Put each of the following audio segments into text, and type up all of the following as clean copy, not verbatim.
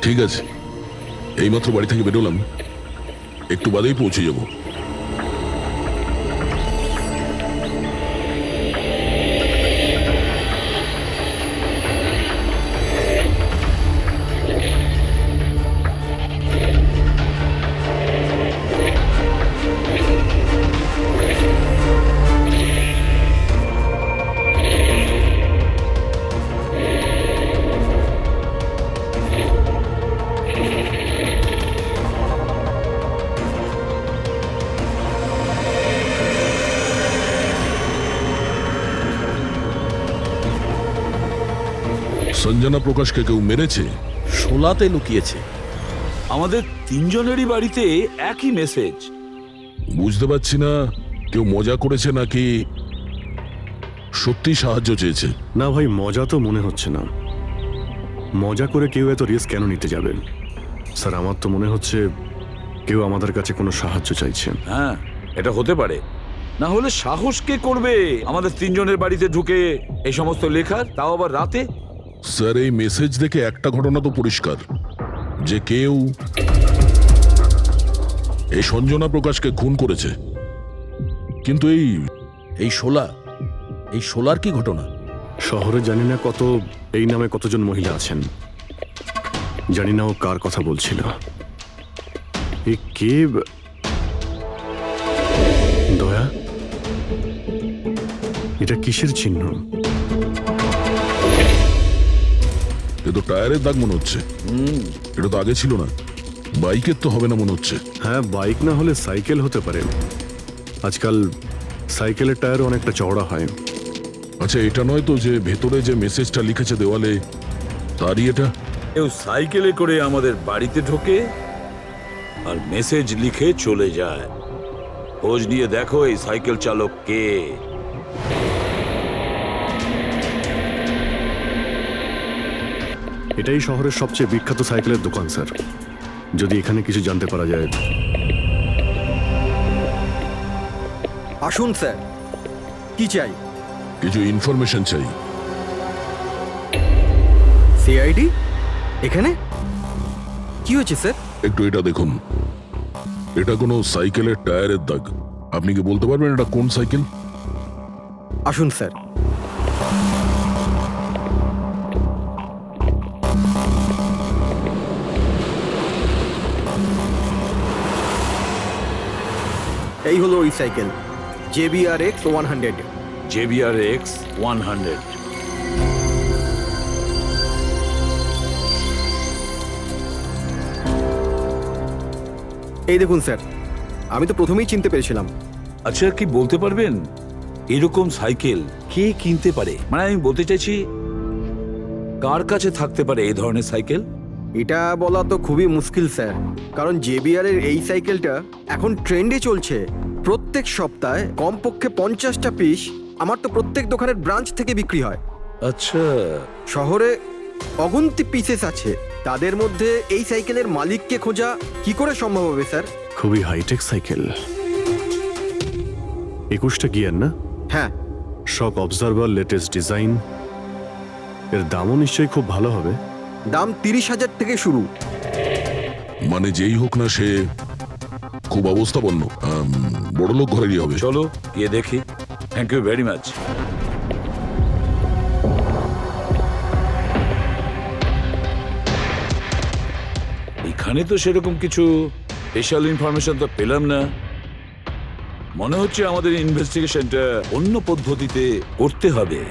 ঠিক আছে, এইমাত্র বাড়ি থেকে বেরোলাম, একটু বাদেই পৌঁছে যাব। সঞ্জনা প্রকাশকে কেউ মেরেছে? শোলাতে লুকিয়েছে। আমাদের তিনজনেরই বাড়িতে একই মেসেজ। বুঝতে পারছি না কেউ মজা করেছে নাকি সত্যি সাহায্য চেয়েছে। না ভাই, মজা তো মনে হচ্ছে না। মজা করে কেউ এত রিস্ক কেন নিতে যাবে? স্যার, আমার তো মনে হচ্ছে কেউ আমাদের কাছে কোনো সাহায্য চাইছে। হ্যাঁ, এটা হতে পারে। না হলে সাহস কে করবে আমাদের তিনজনের বাড়িতে ঢুকে এই সমস্ত লেখার, তাও আবার রাতে? স্যার, এই মেসেজ দেখে একটা ঘটনা তো পরিষ্কার, যে কেউ এই সঞ্জনা প্রকাশকে খুন করেছে। কিন্তু এই শোলার কি ঘটনা? শহরে জানি না এই নামে কতজন মহিলা আছেন, জানি না ও কার কথা বলছিল। কে দয়া? এটা কিসের চিহ্ন? এ তো টায়ারের দাগ মনে হচ্ছে। এটা তো আগে ছিল না। বাইকের তো হবে না মনে হচ্ছে। হ্যাঁ, বাইক না হলে সাইকেল হতে পারে। আজকাল সাইকেলের টায়ার অনেকটা চওড়া হয়। আচ্ছা, এটা নয় তো যে ভেতরে যে মেসেজটা লিখেছে দেওয়ালে, তারই এটা? কেউ সাইকেলে করে আমাদের বাড়িতে ঢোকে আর মেসেজ লিখে চলে যায়। খোঁজ নিয়ে দেখো এই সাইকেল চালক কে। এটাই শহরের সবচেয়ে বিখ্যাত সাইকেলের দোকান স্যার। যদি এখানে কিছু জানতে পারা যায়। আসুন স্যার, কি চাই? কিছু ইনফরমেশন চাই। সিআইডি এখানে কি হয়েছে স্যার? একটু এটা দেখুন, এটা কোনো সাইকেলের টায়ারের দাগ। আপনি কি বলতে পারবেন এটা কোন সাইকেল? আসুন স্যার। এই হলো ওই সাইকেল, JBRX 100। JBRX 100। এই দেখুন স্যার, আমি তো প্রথমেই চিনতে পেরেছিলাম। আচ্ছা, কি বলতে পারবেন এরকম সাইকেল কে কিনতে পারে? মানে আমি বলতে চাইছি, কার কাছে থাকতে পারে এই ধরনের সাইকেল? এটা বলা তো খুবই মুশকিল স্যার, কারণ JBR এর এই সাইকেলটা এখন ট্রেন্ডে চলছে। প্রত্যেক সপ্তাহে কমপক্ষে 50টা পিস আমার তো প্রত্যেক দোকানের ব্রাঞ্চ থেকে বিক্রি হয়। আচ্ছা, শহরে অগুন্তি পিসেস আছে, তাদের মধ্যে এই সাইকেলের মালিককে খোঁজা কি করে সম্ভব হবে স্যার? খুবই হাইটেক সাইকেল। 21টা গিয়ার না? হ্যাঁ। শক অবজারভার, লেটেস্ট ডিজাইন। এর দামও নিশ্চয়ই খুব ভালো হবে। দাম 30,000 থেকে শুরু। মানে যেই হোক না, সে খুব অবস্থাপন্ন, বড়লোক ঘরেরই হবে। চলো গিয়ে দেখি। Thank you very much. এখানে তো সেরকম কিছু স্পেশাল ইনফরমেশন তো পেলাম না। মনে হচ্ছে আমাদের ইনভেস্টিগেশনটা অন্য পদ্ধতিতে করতে হবে।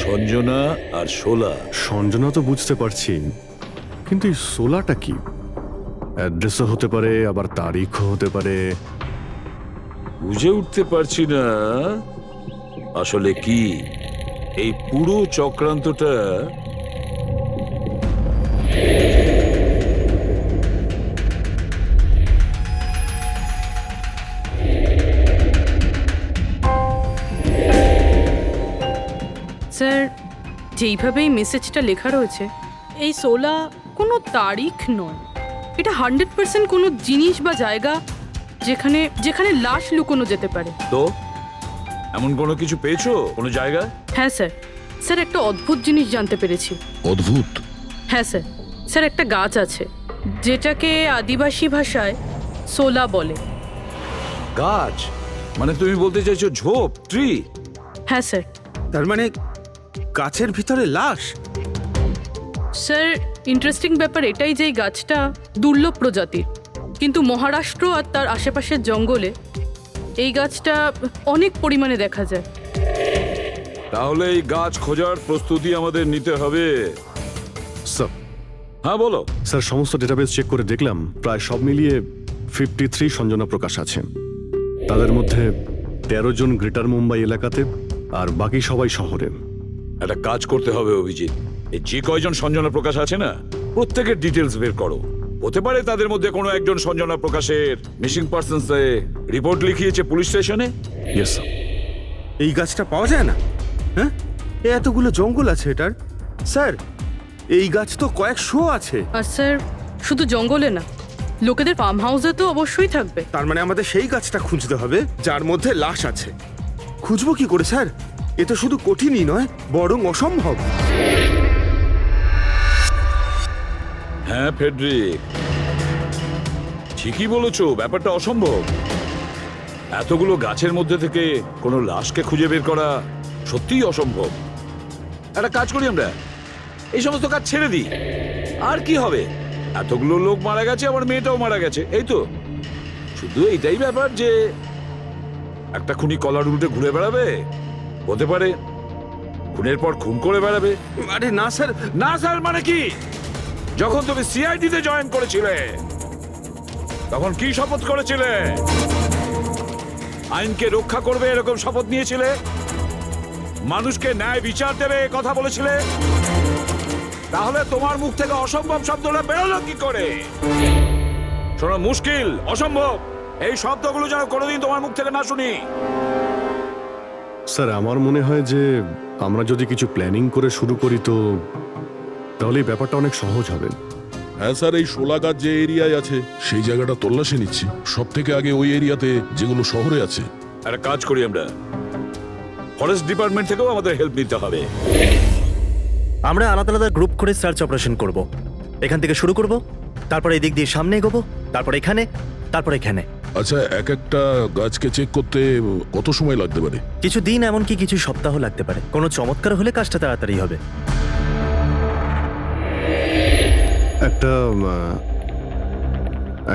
সঞ্জনা আর শোলা। সঞ্জনা তো বুঝতে পারছি, কিন্তু এই সোলাটা কি? অ্যাড্রেসও হতে পারে, আবার তারিখও হতে পারে। বুঝে উঠতে পারছি না আসলে কি এই পুরো চক্রান্তটা। স্যার, যেইভাবে এই মেসেজটা লেখা রয়েছে, এই সোলা কোনো তারিখ নয়। এটা 100% কোনো জিনিস বা জায়গা যেখানে যেখানে লাশ লুকোনো যেতে পারে। তো এমন কোনো কিছু পেয়েছো কোনো জায়গা? হ্যাঁ স্যার, স্যার একটা অদ্ভুত জিনিস জানতে পেরেছি। অদ্ভুত? হ্যাঁ স্যার, স্যার একটা গাছ আছে যেটাকে আদিবাসী ভাষায় সোলা বলে। গাছ মানে তুমি বলতে চাইছো ঝোপ, ট্রি? হ্যাঁ স্যার। তার মানে গাছের ভিতরে লাশ? স্যার ইন্টারেস্টিং ব্যাপার এটাই যে এই গাছটা দুর্লভ প্রজাতির, কিন্তু মহারাষ্ট্র আর তার আশেপাশের জঙ্গলে এই গাছটা অনেক পরিমাণে দেখা যায়। তাহলে এই গাছ খোঁজার প্রস্তুতি আমাদের নিতে হবে। স্যার হ্যাঁ বলো। স্যার সমস্ত ডেটাবেস চেক করে দেখলাম প্রায় সব মিলিয়ে 53 সঞ্জনা প্রকাশ আছে। তাদের মধ্যে 13 জন গ্রেটার মুম্বাই এলাকাতে আর বাকি সবাই শহরে। একটা কাজ করতে হবে অভিজিৎ, এই যে কয়জন সঞ্জনা প্রকাশ আছে না প্রত্যেকের ডিটেলস বের করো। হতে পারে তাদের মধ্যে কোনো একজন সঞ্জনা প্রকাশের মিসিং পার্সনস রিপোর্ট লিখিয়েছে পুলিশ স্টেশনে। Yes sir. এই গাছটা পাওয়া যায় না? হ্যাঁ, এতগুলো জঙ্গল আছে এটার। স্যার এই গাছ তো কয়েকশো আছে। আর স্যার শুধু জঙ্গলে না, লোকেদের ফার্ম হাউসে তো অবশ্যই থাকবে। তার মানে আমাদের সেই গাছটা খুঁজতে হবে যার মধ্যে লাশ আছে। খুঁজবো কি করে স্যার? এ তো শুধু কঠিনই নয়, বরং অসম্ভব। হ্যাঁ ফেডরিক, ঠিকই বলেছো, ব্যাপারটা অসম্ভব। এতগুলো গাছের মধ্যে থেকে কোনো লাশকে খুঁজে বের করা সত্যিই অসম্ভব। একটা কাজ করি আমরা, এই সমস্ত কাজ ছেড়ে দিই। আর কি হবে, এতগুলো লোক মারা গেছে, আমার মেয়েটাও মারা গেছে, এই তো। শুধু এইটাই ব্যাপার যে একটা খুনি কলার উল্টে ঘুরে বেড়াবে, হতে পারে খুনের পর খুন করে বেড়াবে। আরে না স্যার। না স্যার মানে কি? যখন তুমি সিআইডি তে জয়েন করেছিলে তখন কি শপথ করেছিলে? আইনকে রক্ষা করবে এরকম শপথ নিয়েছিলে? মানুষকে ন্যায় বিচার দেবে কথা বলেছিলে? তাহলে তোমার মুখ থেকে অসম্ভব শব্দটা বেরোলো কি করে? শোনো, মুশকিল, অসম্ভব, এই শব্দগুলো যেন কোনোদিন তোমার মুখ থেকে না শুনি। স্যার আমার মনে হয় যে আমরা যদি কিছু প্ল্যানিং করে শুরু করি তো তাহলে এই ব্যাপারটা অনেক সহজ হবে। হ্যাঁ স্যার, এই শোলা গাছ যে এরিয়ায় আছে সেই জায়গাটা তল্লাশি নিচ্ছি। সব থেকে আগে ওই এরিয়াতে যেগুলো শহরে আছে। একটা কাজ করি আমরা, ফরেস্ট ডিপার্টমেন্ট থেকেও আমাদের হেল্প নিতে হবে। আমরা আলাদা আলাদা গ্রুপ করে সার্চ অপারেশন করব। এখান থেকে শুরু করব, তারপর এই দিক দিয়ে সামনে এগোবো, তারপর এখানে, তারপর এখানে। আচ্ছা, এক একটা গাছকে চেক করতে কত সময় লাগতে পারে? কিছু দিন, এমনকি কিছু সপ্তাহ লাগতে পারে। কোনো চমৎকার হলে কাজটা তাড়াতাড়ি হবে।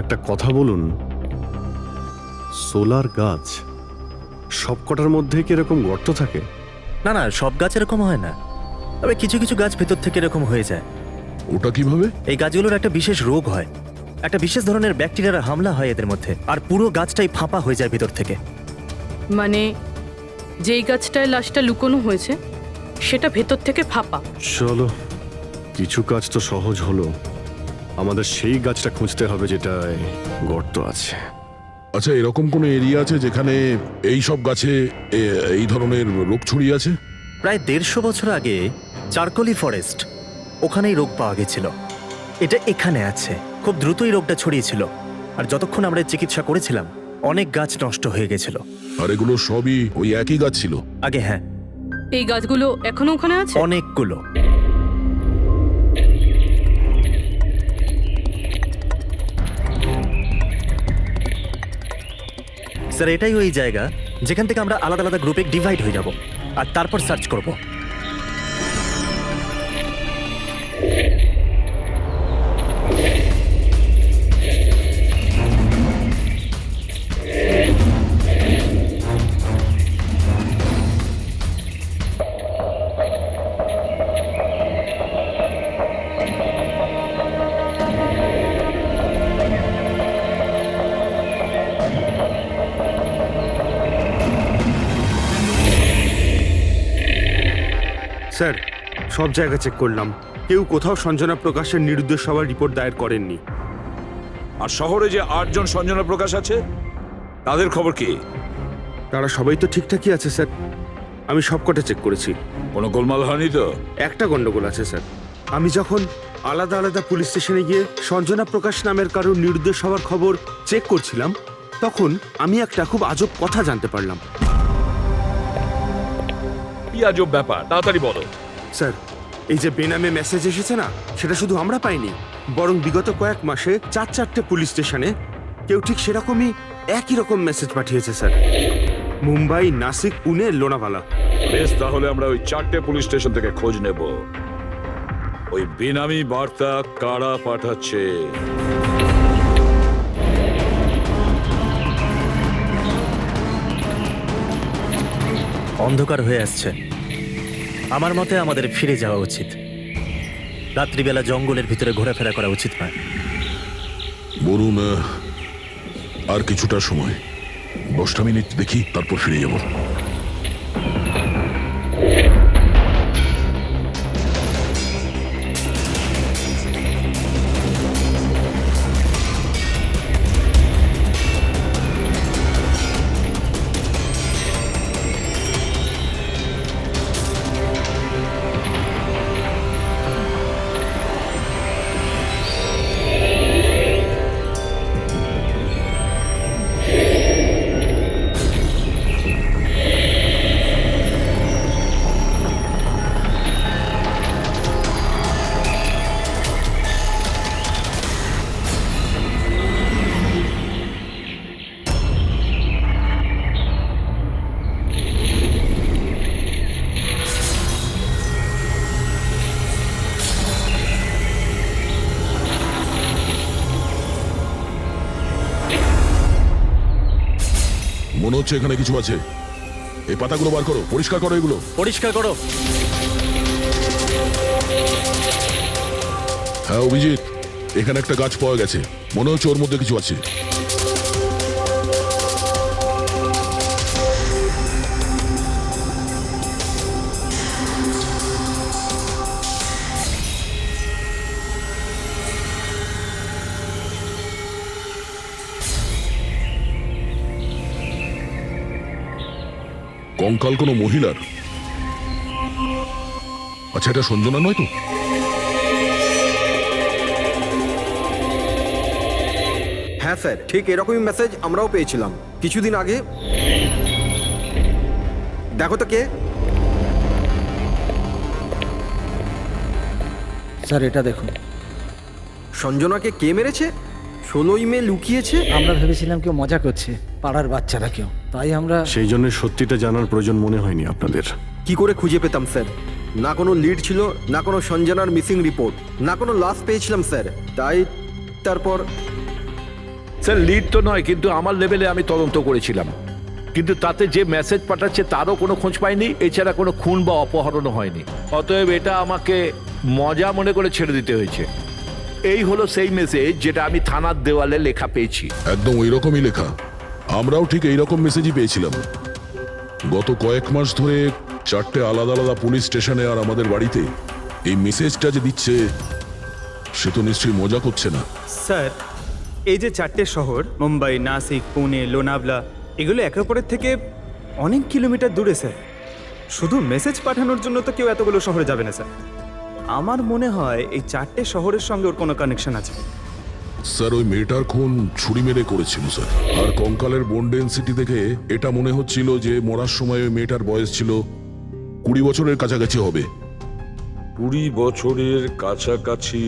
একটা কথা বলুন, সোলার গাছ সব কটার মধ্যে কি এরকম গর্ত থাকে? না না, সব গাছ এরকম হয় না, তবে কিছু কিছু গাছ ভেতর থেকে এরকম হয়ে যায়। ওটা কিভাবে? এই গাছগুলোর একটা বিশেষ রোগ হয়, একটা বিশেষ ধরনের ব্যাকটেরিয়ার হামলা হয় এদের মধ্যে, আর পুরো গাছটাই ফাঁপা হয়ে যায় ভেতর থেকে। মানে যেই গাছটায় লাশটা লুকোনো হয়েছে সেটা ভেতর থেকে ফাঁপা। চলো, কিছু কাজ তো সহজ হলো। আমাদের সেই গাছটা খুঁজতে হবে যেটায় গর্ত আছে। আচ্ছা, এরকম কোনো এরিয়া আছে যেখানে এই সব গাছে এই ধরনের রোগ ছড়িয়ে আছে? প্রায় 150 বছর আগে চারকোলি ফরেস্ট, ওখানেই রোগ পাওয়া গেছিল। এটা এখানে আছে। খুব দ্রুতই রোগটা ছড়িয়েছিল, আর যতক্ষণ আমরা চিকিৎসা করেছিলাম অনেক গাছ নষ্ট হয়ে গেছিল। আর এগুলো সবই ওই একই গাছ ছিল? আগে হ্যাঁ, এই গাছগুলো এখনো ওখানে আছে? অনেকগুলো। স্যার এটাই ওই জায়গা যেখান থেকে আমরা আলাদা আলাদা গ্রুপে ডিভাইড হয়ে যাব আর তারপর সার্চ করব। স্যার সব জায়গা চেক করলাম, কেউ কোথাও সঞ্জনা প্রকাশের নিরুদ্দেশ হওয়ার রিপোর্ট দায়ের করেননি। আর শহরে যে 8 জন সঞ্জনা প্রকাশ আছে তাদের খবর কি? তারা সবাই তো ঠিকঠাকই আছে স্যার, আমি সবকটা চেক করেছি। কোনো গোলমাল হয়নি তো? একটা গন্ডগোল আছে স্যার। আমি যখন আলাদা আলাদা পুলিশ স্টেশনে গিয়ে সঞ্জনা প্রকাশ নামের কারোর নিরুদ্দেশ হওয়ার খবর চেক করছিলাম, তখন আমি একটা খুব আজব কথা জানতে পারলাম। কি আজব ব্যাপার, তাড়াতাড়ি বলো। স্যার এই যে বেনামে মেসেজ এসেছে না, সেটা শুধু আমরা পাইনি, বরং বিগত কয়েক মাসে 4-4টে পুলিশ স্টেশনে কেউ ঠিক সেরকমই একই রকম মেসেজ পাঠিয়েছে স্যার। মুম্বাই, নাসিক, পুনে, লোনাভালা। বেশ, তাহলে আমরা ওই 4টে পুলিশ স্টেশন থেকে খোঁজ নেব ওই বেনামি বার্তা কারা পাঠাচ্ছে। অন্ধকার হয়ে আসছে। আমার মতে আমাদের ফিরে যাওয়া উচিত। রাত্রিবেলা জঙ্গলের ভিতরে ঘোরাফেরা করা উচিত নয়। বলুন, আর কিছুটা সময়, 10টা মিনিট দেখি, তারপর ফিরে যাব। মনে হচ্ছে এখানে কিছু আছে। এই পাতাগুলো বার করো, পরিষ্কার করো এগুলো। পরিষ্কার করো। হ্যাঁ অভিজিৎ, এখানে একটা গাছ পাওয়া গেছে, মনে হচ্ছে ওর মধ্যে কিছু আছে। কঙ্কাল কোনো মহিলার? আচ্ছা, এটা সঞ্জনা নয় তো? হ্যাঁ স্যার, ঠিক এরকমই মেসেজ আমরাও পেয়েছিলাম কিছুদিন আগে। দেখো তো কে। স্যার এটা দেখুন। সঞ্জনাকে কে মেরেছে? 16ই মে লুকিয়েছে। আমরা ভেবেছিলাম কেউ মজা করছে, পাড়ার বাচ্চারা কেউ, তাই আমরা সেই জন্য সত্যিটা জানার প্রয়োজন মনে হয়নি আপনাদের। কি করে খুঁজে পেতাম স্যার? না কোনো লিড ছিল, না কোনো সঞ্জনার মিসিং রিপোর্ট, না কোনো লাশ পেয়েছিলাম স্যার। তাই তারপর স্যার লিড তো নয়, কিন্তু আমার লেভেলে আমি তদন্ত করেছিলাম, কিন্তু তাতে যে মেসেজ পাঠাচ্ছে তারও কোনো খোঁজ পাইনি, এছাড়া কোনো খুন বা অপহরণও হয়নি। অতএব এটা আমাকে মজা মনে করে ছেড়ে দিতে হয়েছে। এই হলো সেই মেসেজ যেটা আমি থানার দেওয়ালে লেখা পেয়েছি। একদম ওই রকমই লেখা। আমরাও ঠিক এইরকম মেসেজই পেয়েছিলাম। গত কয়েক মাস ধরে 4টে আলাদা আলাদা পুলিশ স্টেশনে আর আমাদের বাড়িতে এই মেসেজটা যে দিচ্ছে, সে তো নিশ্চয়ই মজা করছে না। স্যার, এই যে 4টে শহর মুম্বাই, নাসিক, পুনে, লোনাভলা, এগুলো একে অপরের থেকে অনেক কিলোমিটার দূরে স্যার। শুধু মেসেজ পাঠানোর জন্য তো কেউ এতগুলো শহরে যাবে না স্যার। আমার মনে হয় এই 4টে শহরের সঙ্গে ওর কোনো কানেকশন আছে। স্যার, ওই মেয়েটার খুন ছুরি মেরে করেছিল স্যার। আর কঙ্কালের বোন ডেন্সিটি দেখে এটা মনে হচ্ছিল যে মরার সময় ওই মেয়েটার বয়স ছিল 20 বছরের কাছাকাছি হবে। 20 বছরের কাছাকাছি।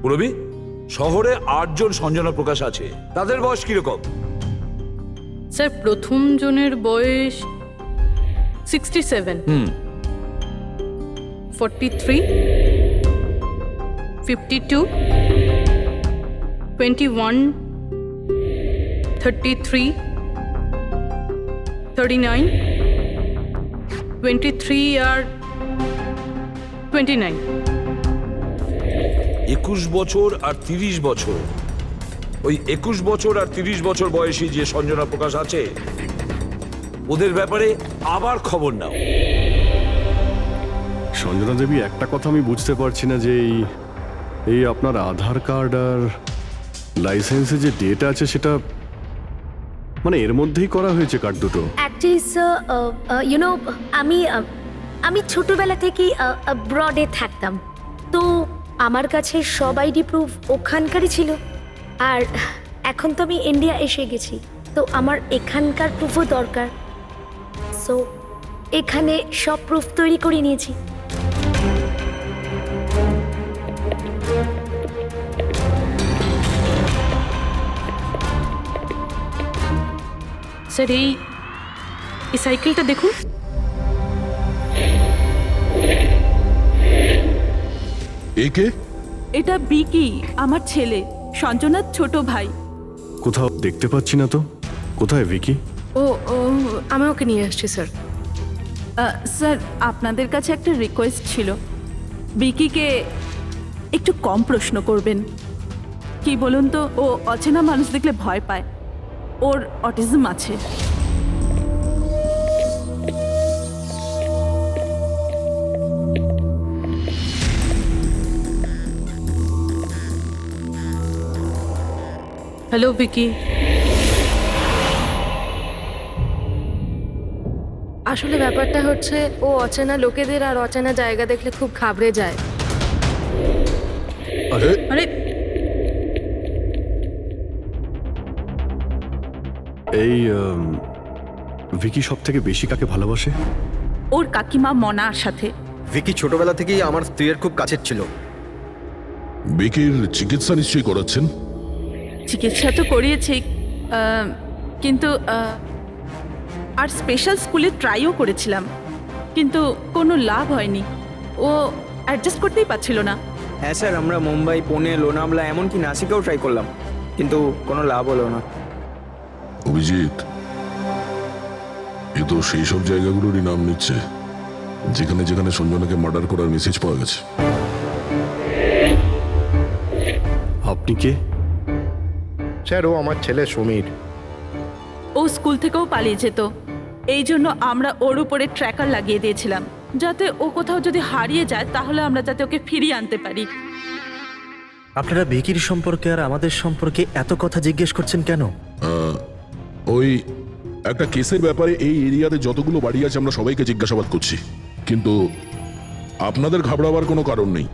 পুরবি, শহরে 8 জন সঞ্জনা প্রকাশ আছে, তাদের বয়স কিরকম? স্যার, প্রথম জনের বয়স 67, 43, 52, 21, 33, 39, 23 আর 29। 21 বছর আর 30 বছর। ওই 21 বছর আর 30 বছর বয়সী যে সঞ্জনা প্রকাশ আছে, ওদের ব্যাপারে আবার খবর নাও। সঞ্জনা দেবী, একটা কথা আমি বুঝতে পারছি না যে এই আপনার আধার কার্ড আর লাইসেন্সে যে ডেট আছে সেটা মানে এর মধ্যেই করা হয়েছে কার্ড দুটো। অ্যাকচুয়ালি স্যার, আমি ছোটবেলা থেকেই ব্রডে থাকতাম, তো আমার কাছে সব আইডি প্রুফ ওখানকারই ছিল। আর এখন তো আমি ইন্ডিয়া এসে গেছি, তো আমার এখানকার প্রুফও দরকার। সো এখানে সব প্রুফ তৈরি করে নিয়েছি। স্যার এই সাইকেলটা দেখুন। একে এটা বিকি, আমার ছেলে, সঞ্জনার ছোট ভাই। কোথাও দেখতে পাচ্ছি না তো। কোথায় ভিকি? ও ও আমি ওকে নিয়ে আসছি স্যার। স্যার আপনাদের কাছে একটা রিকোয়েস্ট ছিল, বিকিকে একটু কম প্রশ্ন করবেন। কি বলুন তো, ও অচেনা মানুষ দেখলে ভয় পায়, ওর অটিজম আছে। হ্যালো বিকি। আসলে ব্যাপারটা হচ্ছে ও অচেনা লোকেদের আর অচেনা জায়গা দেখলে খুব ঘাবড়ে যায়। আরে এই ভিকি সব থেকে বেশি কাকে ভালোবাসে? ওর কাকিমা মনার সাথে। ভিকি ছোটবেলা থেকেই আমার স্ত্রীর খুব কাছের ছিল। বিকির চিকিৎসা নিশ্চয়ই করাচ্ছেন। চিকিৎসা তো করিয়েছি, কিন্তু আর স্পেশাল স্কুলে ট্রাইও করেছিলাম, কিন্তু কোনো লাভ হয়নি। ও অ্যাডজাস্ট করতেই পারছিল না। হ্যাঁ স্যার, আমরা মুম্বাই, পুনে, লোনাভলা, এমনকি নাসিকেও ট্রাই করলাম, কিন্তু কোনো লাভ হলো না। অভিজিৎ, এ তো সেই সব জায়গাগুলোরই নাম নিচ্ছে যেখানে যেখানে সঞ্জনাকে মার্ডার করার মেসেজ পাওয়া গেছে। আপনি কে? স্যার, ও আমার ছেলে সমীর। ও স্কুল থেকেও পালিয়ে যেত, এই জন্য আমরা ওর উপরে ট্র্যাকার লাগিয়ে দিয়েছিলাম, যাতে ও কোথাও যদি হারিয়ে যায় তাহলে আমরা যাতে ওকে ফিরিয়ে আনতে পারি। আপনারা ভিকির সম্পর্কে আর আমাদের সম্পর্কে এত কথা জিজ্ঞেস করছেন কেন? ওই একটা কেসের ব্যাপারে এই এরিয়াতে যতগুলো বাড়ি আছে আমরা সবাইকে জিজ্ঞাসাবাদ করছি, কিন্তু আপনাদের ঘাবড়াবার কোনো কারণ নেই।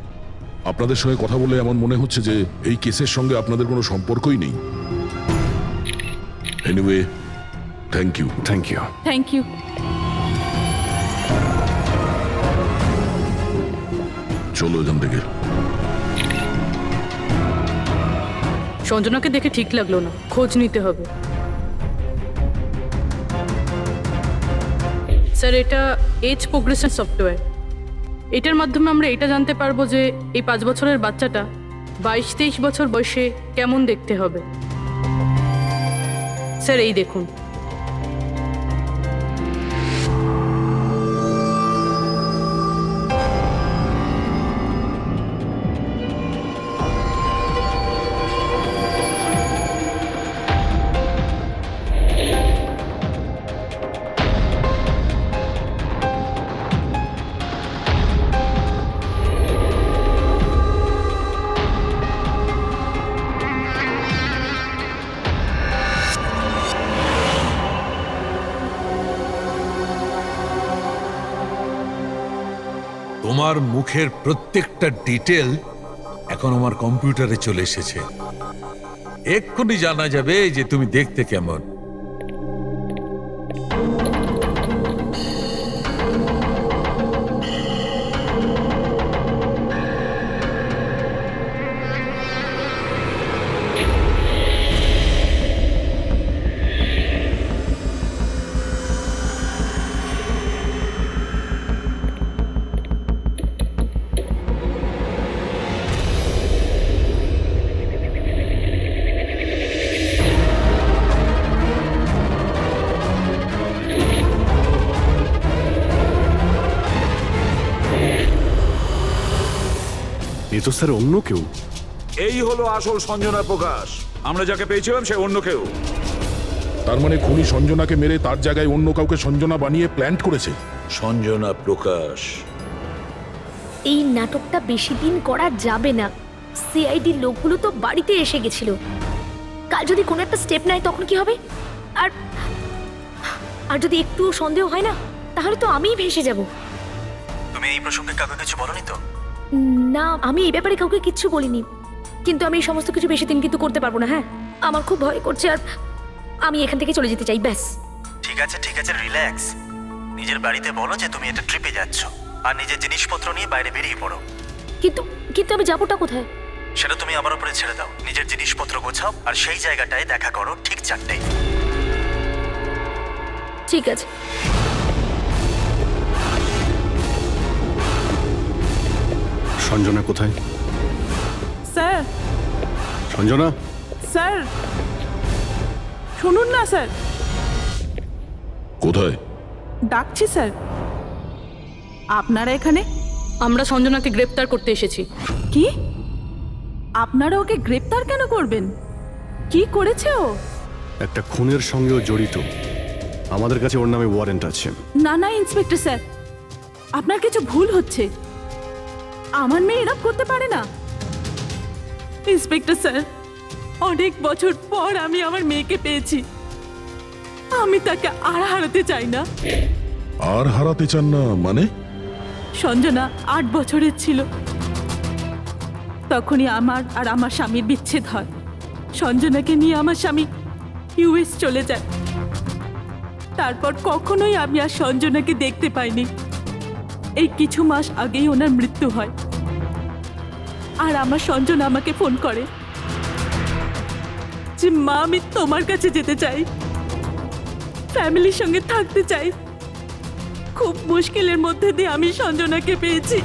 আপনাদের সঙ্গে কথা বলে এমন মনে হচ্ছে যে এই কেসের সঙ্গে আপনাদের কোনো সম্পর্কই নেই। Anyway, thank you. Thank you. Thank you. চলো এখান থেকে। সঞ্জনাকে দেখে ঠিক লাগলো না, খোঁজ নিতে হবে। স্যার, এটা এজ প্রোগ্রেশন সফটওয়্যার। এটার মাধ্যমে আমরা এটা জানতে পারবো যে এই 5 বছরের বাচ্চাটা 22-23 বছর বয়সে কেমন দেখতে হবে। স্যার এই দেখুন। তোমার মুখের প্রত্যেকটা ডিটেল এখন আমার কম্পিউটারে চলে এসেছে। এক্ষুনি জানা যাবে যে তুমি দেখতে কেমন। এ তো স্যার অন্য কেউ। এই হলো আসল সঞ্জনা প্রকাশ। আমরা যাকে পেয়েছিলাম সে অন্য কেউ। তার মানে খুনি সঞ্জনাকে মেরে তার জায়গায় অন্য কাউকে সঞ্জনা বানিয়ে প্ল্যান্ট করেছে। সঞ্জনা প্রকাশ। এই নাটকটা বেশি দিন করা যাবে না। সিআইডি লোকগুলো তো বাড়িতে এসে গেছিল। কাল যদি কোনো একটা স্টেপ নেয় তখন কি হবে? আর আর যদি একটুও সন্দেহ হয় না, তাহলে তো আমিই ভেসে যাব। তুমি এই প্রসঙ্গে কাউকে কিছু বলনি তো? না, আমি এই ব্যাপারে কাউকে কিচ্ছু বলিনি, কিন্তু আমি এই সমস্ত কিছু বেশি দিন কিন্তু করতে পারবো না। হ্যাঁ, আমার খুব ভয় করছে আর আমি এখান থেকে চলে যেতে চাই, ব্যাস। ঠিক আছে, রিল্যাক্স। নিজের বাড়িতে বলো যে তুমি এটা ট্রিপে যাচ্ছ আর নিজের জিনিসপত্র নিয়ে বাইরে বেরিয়ে পড়ো। কিন্তু কিন্তু আমি যাবোটা কোথায়? সেটা তুমি আমার উপরে ছেড়ে দাও। নিজের জিনিসপত্র গোছাও আর সেই জায়গাটায় দেখা করো ঠিক 4টায়। ঠিক আছে। সঞ্জনা কোথায়? স্যার, সঞ্জনা, স্যার শুনুন না স্যার, কোথায়? ডাকছি স্যার। আপনারা এখানে? আমরা সঞ্জনাকে গ্রেপ্তার করতে এসেছি। কি? আপনারা ওকে গ্রেপ্তার কেন করবেন? কি করেছে ও? একটা খুনের সঙ্গেও জড়িত। আমাদের কাছে ওর নামে ওয়ারেন্ট আছে। না না ইন্সপেক্টর স্যার, আপনার কিছু ভুল হচ্ছে। আমার মেয়ে এরকম করতে পারে না। ইন্সপেক্টর স্যার, অনেক বছর পর আমি আমার মেয়েকে পেয়েছি। আমি তাকে আর হারাতে চাই না। আর হারাতে চান না মানে? সঞ্জনা 8 বছরের ছিল, তখনই আমার আর আমার স্বামীর বিচ্ছেদ হয়। সঞ্জনাকে নিয়ে আমার স্বামী ইউএস চলে যায়। তারপর কখনোই আমি আর সঞ্জনাকে দেখতে পাইনি। এই কিছু মাস আগেই ওনার মৃত্যু হয়। আর আমার সঞ্জনা আমাকে ফোন করে যে মা, আমি তোমার কাছে যেতে চাই, ফ্যামিলির সঙ্গে থাকতে চাই। খুব মুশকিলের মধ্যে দিয়ে আমি সঞ্জনাকে পেয়েছি।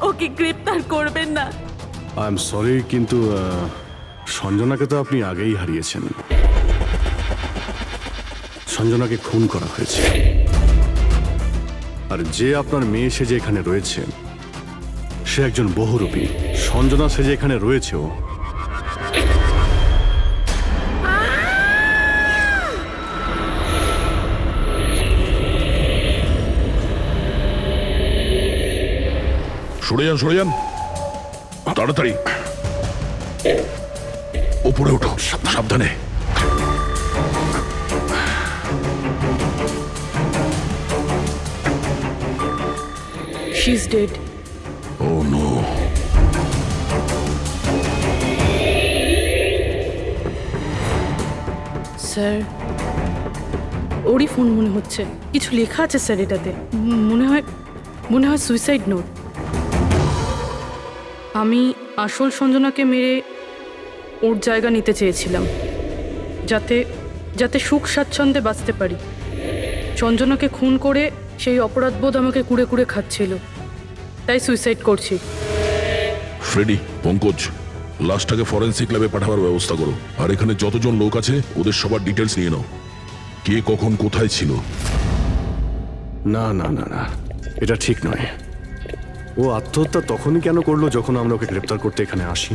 ওকে গ্রেপ্তার করবেন না। আই এম সরি, কিন্তু সঞ্জনাকে তো আপনি আগেই হারিয়েছেন। সঞ্জনাকে খুন করা হয়েছে। আর যে আপনার মেয়ে সেজে এখানে রয়েছে সে একজন বহুরূপী। সঞ্জনা সেজে এখানে রয়েছেও। সরে যান, সরে যান, তাড়াতাড়ি উপরে ওঠো, সাবধানে। She is dead. Oh no. Sir, ওরই ফোন মনে হচ্ছে। কিছু লেখা আছে স্যার এটাতে। মনে হয় সুইসাইড নোট। আমি আসল সঞ্জনাকে মেরে ওর জায়গা নিতে চেয়েছিলাম, যাতে সুখ স্বাচ্ছন্দ্যে বাঁচতে পারি। সঞ্জনাকে খুন করে সেই অপরাধবোধ আমাকে কুড়ে কুড়ে খাচ্ছিল, তাই সুইসাইড করছি। ফ্রেডি, পঙ্কজ, লাশটাকে ফরেন্সিক ল্যাবে পাঠাবার ব্যবস্থা করো। আর এখানে যতজন লোক আছে ওদের সবার ডিটেলস নিয়ে নাও। কে কখন কোথায় ছিল। না না না না, এটা ঠিক নয়। ও আত্মহত্যা তখনই কেন করলো যখন আমরা ওকে গ্রেপ্তার করতে এখানে আসি?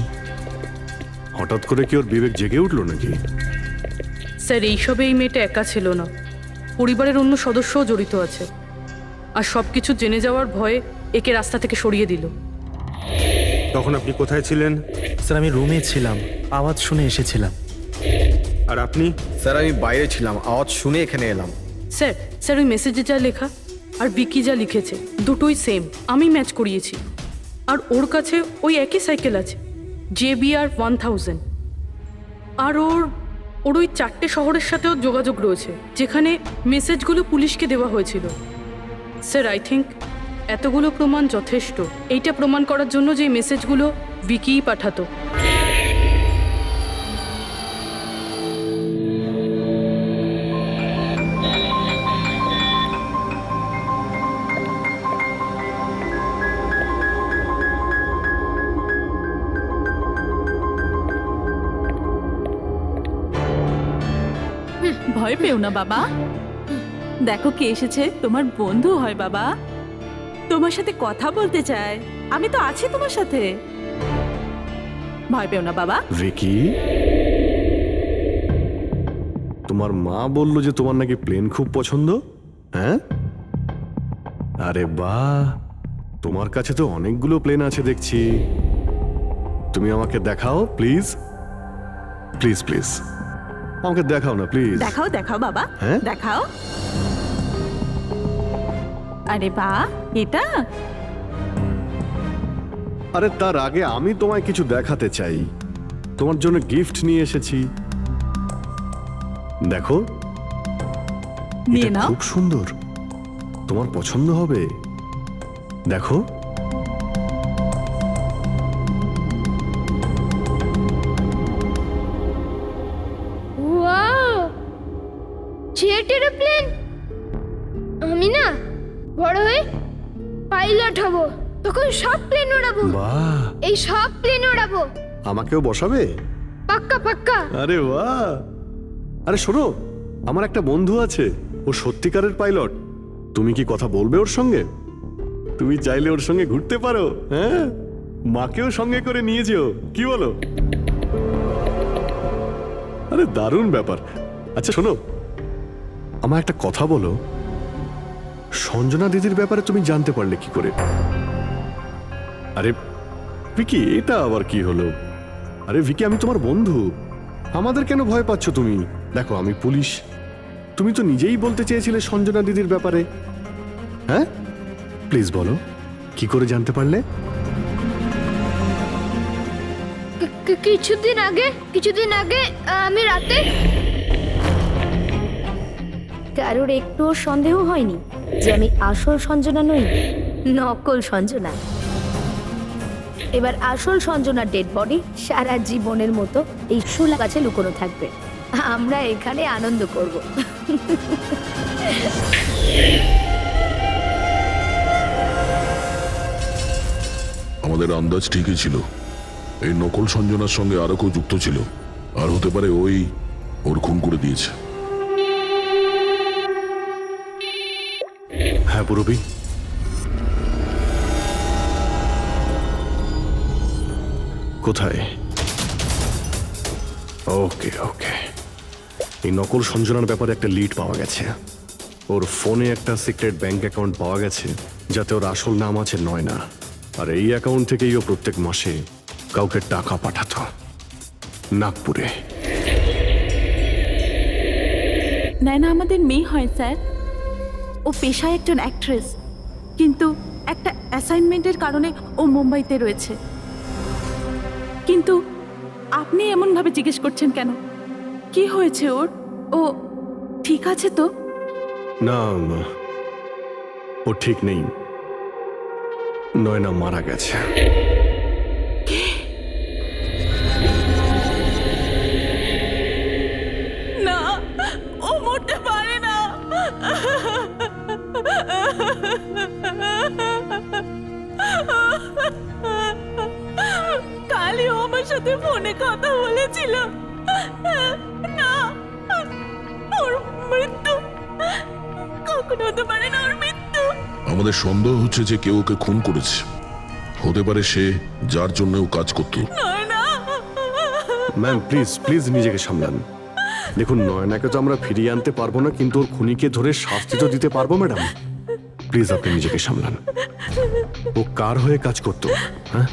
হঠাৎ করে কি ওর বিবেক জেগে উঠলো নাকি? স্যার, এইসবে এই মেয়েটা একা ছিল না, পরিবারের অন্য সদস্যও জড়িত আছে। আর সব কিছু জেনে যাওয়ার ভয়ে একে রাস্তা থেকে সরিয়ে দিল। তখন আপনি কোথায় ছিলেন? স্যার আমি রুমে ছিলাম, আওয়াজ শুনে এসেছিলাম। আর আপনি? স্যার আমি বাইরে ছিলাম, আওয়াজ শুনে এখানে এলাম। স্যার ওই মেসেজে যা লেখা আর বিকি যা লিখেছে দুটোই সেম। আমি ম্যাচ করিয়েছি। আর ওর কাছে ওই একই সাইকেল আছে, JBR 1000। আর ওর ওই 4টে শহরের সাথেও যোগাযোগ রয়েছে যেখানে মেসেজগুলো পুলিশকে দেওয়া হয়েছিল। স্যার, আই থিঙ্ক এতগুলো প্রমাণ যথেষ্ট এইটা প্রমাণ করার জন্য যে মেসেজগুলো বিকিই পাঠাতো। ভয় পেও না বাবা, দেখো কে এসেছে। তোমার বন্ধু হয় বাবা, তোমার সাথে কথা বলতে চায়। আমি তো আছি তোমার সাথে, ভয় পেও না বাবা। ভিকি, তোমার মা বললো যে তোমার নাকি প্লেন খুব পছন্দ। হ্যাঁ, আরে বাহ, তোমার কাছে তো অনেকগুলো প্লেন আছে দেখছি। তুমি আমাকে দেখাও প্লিজ, প্লিজ প্লিজ আমাকে দেখাও না প্লিজ। দেখাও দেখাও বাবা, হ্যাঁ? দেখাও। আরে বাহ, এটা আরে তার আগে আমি তোমায় কিছু দেখাতে চাই। তোমার জন্য গিফট নিয়ে এসেছি, দেখো। নিয়ে এটা নাও। খুব সুন্দর, তোমার পছন্দ হবে, দেখো। ওয়াও, সব প্লেন উড়াবো, বাহ, এই সব প্লেন উড়াবো, আমাকেও বসাবে? পাক্কা পাক্কা। আরে বাহ! আরে শোনো, আমার একটা বন্ধু আছে, ও সত্যিকারের পাইলট। তুমি কি কথা বলবে ওর সঙ্গে? তুমি চাইলে ওর সঙ্গে ঘুরতে পারো, হ্যাঁ? মাকেও সঙ্গে করে নিয়ে যেও, কি বলো? আরে দারুণ ব্যাপার। আচ্ছা শোনো, আমার একটা কথা বলো, সঞ্জনা দিদির ব্যাপারে তুমি জানতে পারলে কি করে? আরে ভিকি, এটা আবার কি হলো? আরে ভিকি, আমি তোমার বন্ধু, আমাদের কেন ভয় পাচ্ছ তুমি? দেখো আমি পুলিশ, তুমি তো নিজেই বলতে চেয়েছিলে সঞ্জনা দিদির ব্যাপারে, হ্যাঁ? প্লিজ বলো, কি করে জানতে পারলে? কিছুদিন আগে আমি রাতে। কারোর একটুও সন্দেহ হয়নি যে আমি আসল সঞ্জনা নই, নকল সঞ্জনা। এবার আসল সঞ্জনার ডেড বডি সারা জীবনের মতো এই শোলা গাছে লুকোনো থাকবে। আমরা এখানে আনন্দ করব। আমাদের আন্দাজ ঠিকই ছিল, এই নকল সঞ্জনার সঙ্গে আরো কেউ যুক্ত ছিল, আর হতে পারে ওই ওর খুন করে দিয়েছে। হ্যাঁ পুরবি, কোথায়? ওকে ওকে, এই নকল সঞ্জনার ব্যাপারে একটা লিড পাওয়া গেছে। ওর ফোনে একটা সিক্রেট ব্যাংক অ্যাকাউন্ট পাওয়া গেছে, যাতে ওর আসল নাম আছে নয়না। আর এই অ্যাকাউন্ট থেকেই ও প্রত্যেক মাসে কাউকে টাকা পাঠাতো নাগপুরে। নয়না আমাদের মেয়ে হয় স্যার, ও পেশায় একজন অ্যাক্ট্রেস, কিন্তু একটা অ্যাসাইনমেন্টের কারণে ও মুম্বাইতে রয়েছে। কিন্তু আপনি এমনভাবে জিজ্ঞেস করছেন কেন? কি হয়েছে ওর? ও ঠিক আছে তো? না, ও ঠিক নেই, নয়না মারা গেছে। না, ও মরতে পারে না। কালই ও আমার সাথে ফোনে কথা বলেছিল। না, ওর মৃত্যু কখনো হতে পারে না, ওর মৃত্যু। আমাদের সন্দেহ হচ্ছে যে কেউ ওকে খুন করেছে, হতে পারে সে যার জন্য ও কাজ করতো। ম্যাম প্লিজ প্লিজ নিজেকে সামলান। দেখুন, নয়নাকে তো আমরা ফিরিয়ে আনতে পারবো না, কিন্তু ওর খুনিকে ধরে শাস্তি তো দিতে পারবো ম্যাডাম। প্লিজ আপনি নিজেকে সামলান। ও কার হয়ে কাজ করতো? হ্যাঁ,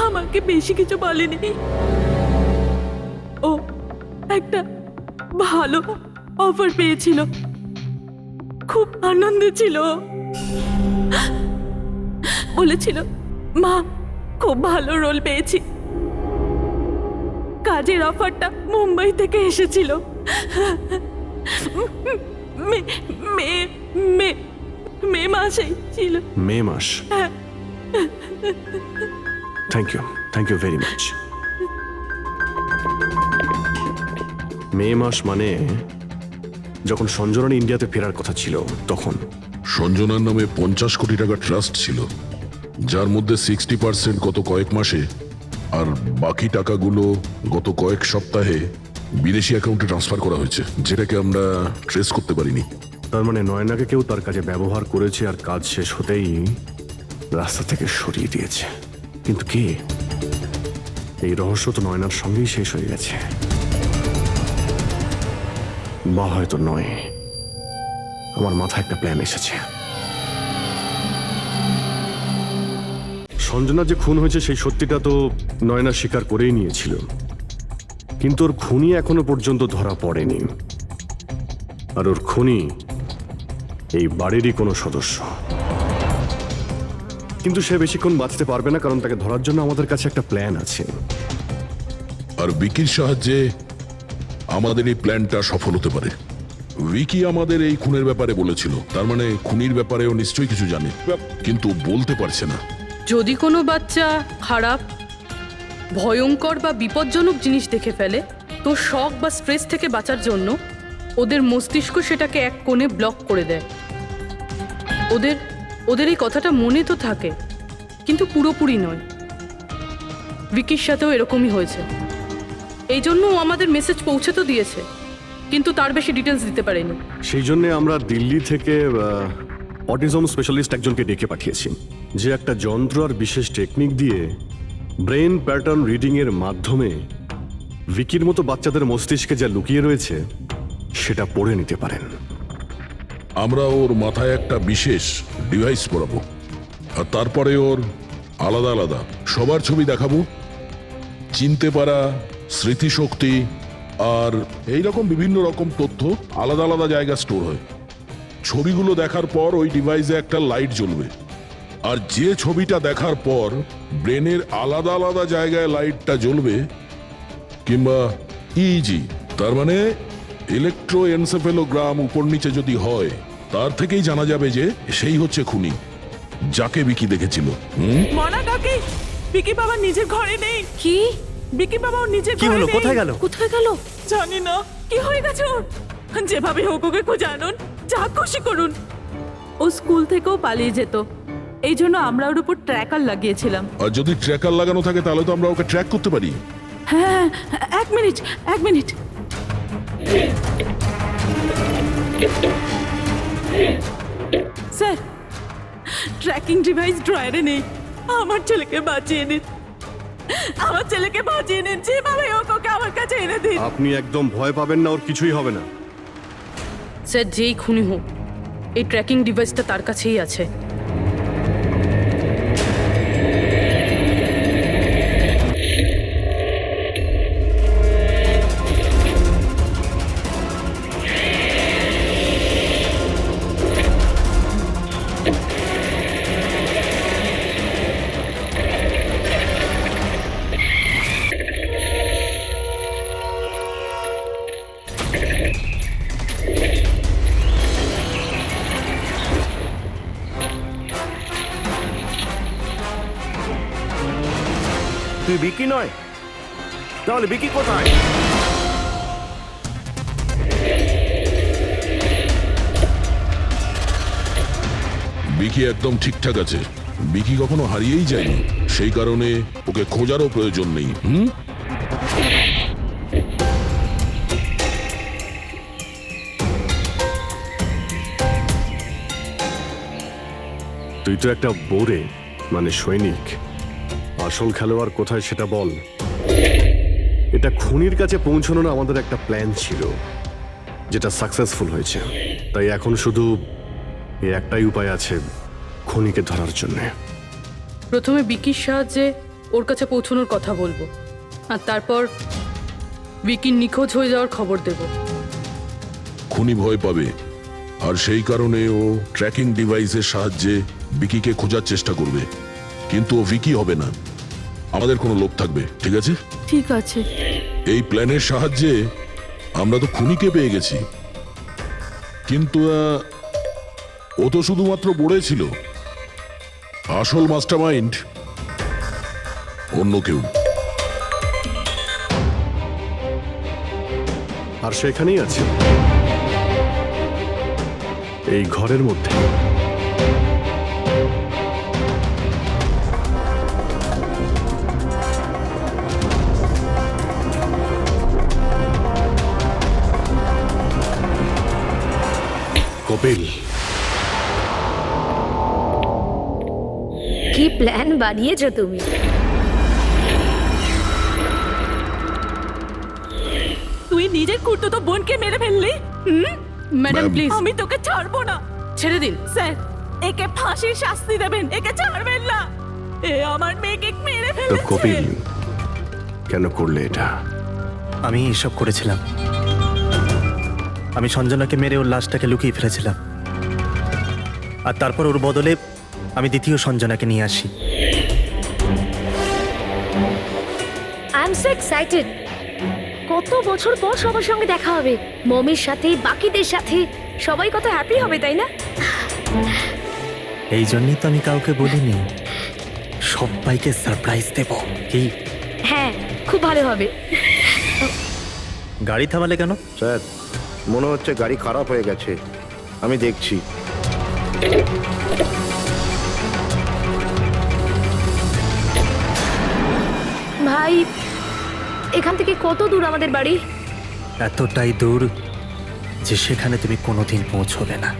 আমাকে বেশি কিছু বলেনি। ও একটা ভালো অফার পেয়েছিল, খুব আনন্দে ছিল। বলেছিল, মা খুব ভালো রোল পেয়েছি। কাজের অফারটা মুম্বাই থেকে এসেছিল। মে মাসেই ছিল। মে মাস? Thank you very much. May মাস মানে যখন সঞ্জনার ইন্ডিয়াতে ফেরার কথা ছিল তখন। সঞ্জনার নামে 50 কোটি টাকা ট্রাস্ট ছিল, যার মধ্যে 60% গত কয়েক মাসে আর বাকি টাকাগুলো গত কয়েক সপ্তাহে বিদেশি অ্যাকাউন্টে ট্রান্সফার করা হয়েছে, যেটাকে আমরা ট্রেস করতে পারিনি। তার মানে নয়নাকে কেউ তার কাজে ব্যবহার করেছে, আর কাজ শেষ হতেই রাস্তা থেকে সরিয়ে দিয়েছে। কিন্তু কে? এই রহস্য তো নয়নার সঙ্গেই শেষ হয়ে গেছে, বা হয়তো নয়। আমার মাথায় একটা প্ল্যান এসেছে। সঞ্জনা যে খুন হয়েছে সেই সত্যিটা তো নয়না স্বীকার করেই নিয়েছিল, কিন্তু ওর খুনি এখনো পর্যন্ত ধরা পড়েনি। আর ওর খুনি এই বাড়িরই কোনো সদস্য। কিন্তু সে বেশিক্ষণ বাঁচতে পারবে না, কারণ তাকে ধরার জন্য আমাদের কাছে একটা প্ল্যান আছে। আর বিকির সাহায্যে আমাদের এই প্ল্যানটা সফল হতে পারে। উইকি আমাদের এই খুনের ব্যাপারে বলেছিল, তার মানে খুনির ব্যাপারেও নিশ্চয়ই কিছু জানে, কিন্তু বলতে পারছে না। যদি কোনো বাচ্চা খারাপ, ভয়ঙ্কর বা বিপজ্জনক জিনিস দেখে ফেলে, তো শক বা স্ট্রেস থেকে বাঁচার জন্য ওদের মস্তিষ্ক সেটাকে এক কোণে ব্লক করে দেয়। ওদের এই কথাটা মনে তো থাকে, কিন্তু পুরোপুরি নয়। ভিকির সাথেও এরকমই হয়েছে। এই জন্য ও আমাদের মেসেজ পৌঁছে তো দিয়েছে, কিন্তু তার বেশি ডিটেলস দিতে পারেনি। সেই জন্য আমরা দিল্লি থেকে অটিজম স্পেশালিস্ট একজনকে ডেকে পাঠিয়েছি, যে একটা যন্ত্র আর বিশেষ টেকনিক দিয়ে ব্রেন প্যাটার্ন রিডিং এর মাধ্যমে ভিকির মতো বাচ্চাদের মস্তিষ্কে যা লুকিয়ে রয়েছে সেটা পড়ে নিতে পারেন। আমরা ওর মাথায় একটা বিশেষ ডিভাইস পরাবো, আর তারপরে ওর আলাদা আলাদা সবার ছবি দেখাবো। চিনতে পারা, স্মৃতিশক্তি আর এইরকম বিভিন্ন রকম তথ্য আলাদা আলাদা জায়গায় স্টোর হয়। ছবিগুলো দেখার পর ওই ডিভাইসে একটা লাইট জ্বলবে, আর যে ছবিটা দেখার পর ব্রেনের আলাদা আলাদা জায়গায় লাইটটা জ্বলবে, কিংবা ইজি তার মানে ইলেকট্রোএনসেফেলোগ্রাম উপর নিচে যদি হয়, তার থেকেই জানা যাবে যে সেই হচ্ছে খুনি, যাকে বিকি দেখেছিল। মনা কাকি, বিকি বাবা নিজের ঘরে নেই। কি? বিকি বাবা ওর নিজের কি ঘরে হলো? নেই। কোথায় গেল? কোথায় গেল? জানি না কি হয়ে গেছে ওর। যেভাবে হোক ওকে খুঁজে আনুন, যা খুশি করুন। ও স্কুল থেকেও পালিয়ে যেত, এই জন্য আমরা ওর উপর ট্র্যাকার লাগিয়েছিলাম। আর যদি ট্র্যাকার লাগানো থাকে তাহলে তো আমরা ওকে ট্র্যাক করতে পারি। হ্যাঁ, এক মিনিট। স্যার, ট্র্যাকিং ডিভাইস ড্রয়ারে নেই। আমার ছেলেকে বাঁচিয়ে নিন, যেভাবে হোক ওকে আমার কাছে এনে দিন। আপনি একদম ভয় পাবেন না, ওর কিছুই হবে না। স্যার, যেই খুনি হোক, এই ট্র্যাকিং ডিভাইসটা তার কাছেই আছে। তুই বিকি নয়? তাহলে বিকি কোথায়? বিকি একদম ঠিকঠাক আছে। বিকি কখনো হারিয়েই যায়নি, সেই কারণে ওকে খোঁজারও প্রয়োজন নেই। তুই তো একটা বোরে মানে সৈনিক, আসল খেলোয়াড় কোথায় সেটা বল। এটা খুনির কাছে পৌঁছানোর আমাদের একটা প্ল্যান ছিল, যেটা সাকসেসফুল হয়েছে। তাই এখন শুধু এই একটাই উপায় আছে খুনিকে ধরার জন্য। প্রথমে বিকির সাহায্যে ওর কাছে পৌঁছানোর কথা বলবো, আর তারপর বিকির নিখোঁজ হয়ে যাওয়ার খবর দেব। খুনি ভয় পাবে, আর সেই কারণে ও ট্র্যাকিং ডিভাইসের সাহায্যে বিকিকে খোঁজার চেষ্টা করবে। কিন্তু ও বিকি হবে না, আমাদের কোনো লোক থাকবে, ঠিক আছে? ঠিক আছে। এই প্ল্যানের সাহায্যে আমরা তো খুনিকে পেয়ে গেছি, কিন্তু ও তো শুধুমাত্র বড়ে ছিল। আসল মাস্টারমাইন্ড অন্য কেউ। আর সেখানেই আছে, এই ঘরের মধ্যে। কপিল, কি প্ল্যান বানিয়েছো তুমি? তুই নিজের কুর্তুতো বোনকে মেরে ফেললি। ম্যাডাম প্লিজ, আমি তোকে ছাড়বো না। ছেড়ে দিন। স্যার, একে ফাঁসির শাস্তি দেবেন, একে ছাড়বেন না। এ আমার মেয়েকে মেরে তো ফেলেছে। কপিল কেন করলে এটা? আমি এসব করেছিলাম। আমি সঞ্জনাকে মেরে ওর লাশটাকে লুকিয়ে ফেলেছিলাম, আর তারপর ওর বদলে আমি দ্বিতীয় সঞ্জনাকে নিয়ে আসি। I am so excited. কত বছর পর সবার সঙ্গে দেখা হবে, মমির সাথে, বাকিদের সাথে। সবাই কত হ্যাপি হবে, তাই না? এই জন্যই তো আমি কাউকে বলিনি, সবাইকে সারপ্রাইজ দেব। কি? হ্যাঁ, খুব ভালো হবে। গাড়ি থামালে কেন? স্যার, মনে হচ্ছে গাড়ি খারাপ হয়ে গেছে, আমি দেখছি। ভাই, এখান থেকে কত দূর আমাদের বাড়ি? এতটাই দূর যে সেখানে তুমি কোনোদিন পৌঁছবে না।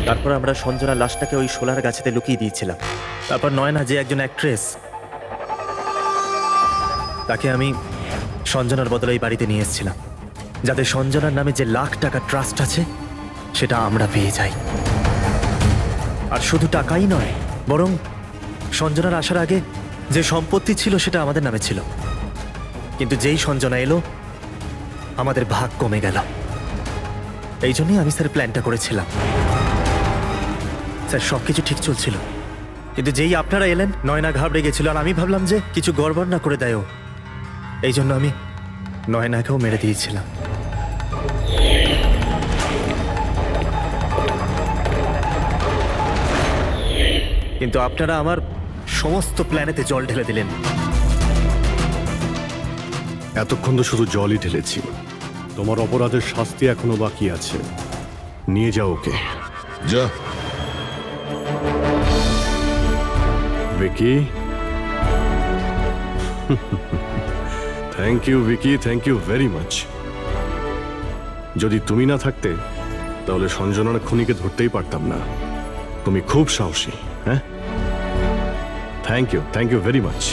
তারপর আমরা সঞ্জনা লাশটাকে ওই শোলার গাছেতে লুকিয়ে দিয়েছিলাম। তারপর নয়না যে একজন অ্যাক্ট্রেস, তাকে আমি সঞ্জনার বদলে এই বাড়িতে নিয়ে এসেছিলাম, যাতে সঞ্জনার নামে যে লাখ টাকা ট্রাস্ট আছে সেটা আমরা পেয়ে যাই। আর শুধু টাকাই নয়, বরং সঞ্জনার আসার আগে যে সম্পত্তি ছিল সেটা আমাদের নামে ছিল, কিন্তু যেই সঞ্জনা এলো আমাদের ভাগ কমে গেল। এই জন্যই আমি স্যার প্ল্যানটা করেছিলাম। স্যার সবকিছু ঠিক চলছিল, কিন্তু যেই আপনারা এলেন নয়না ঘাবড়ে গেছিল, আর আমি ভাবলাম যে কিছু গড়বড় না করে দেয় ও। এই জন্য আমি নয়নাকেও মেরে দিয়েছিলাম। কিন্তু আপনারা আমার সমস্ত প্ল্যানেতে জল ঢেলে দিলেন। এতক্ষণ তো শুধু জলই ঢেলেছি। তোমার অপরাধের শাস্তি এখনো বাকি আছে। নিয়ে যাও ওকে। যা। Vicky, thank you Vicky, thank you very much. যদি তুমি না থাকতে তাহলে সঞ্জনার খুনিকে ধরতেই পারতাম না। তুমি খুব সাহসী। হ্যাঁ, থ্যাংক ইউ ভেরি মাচ।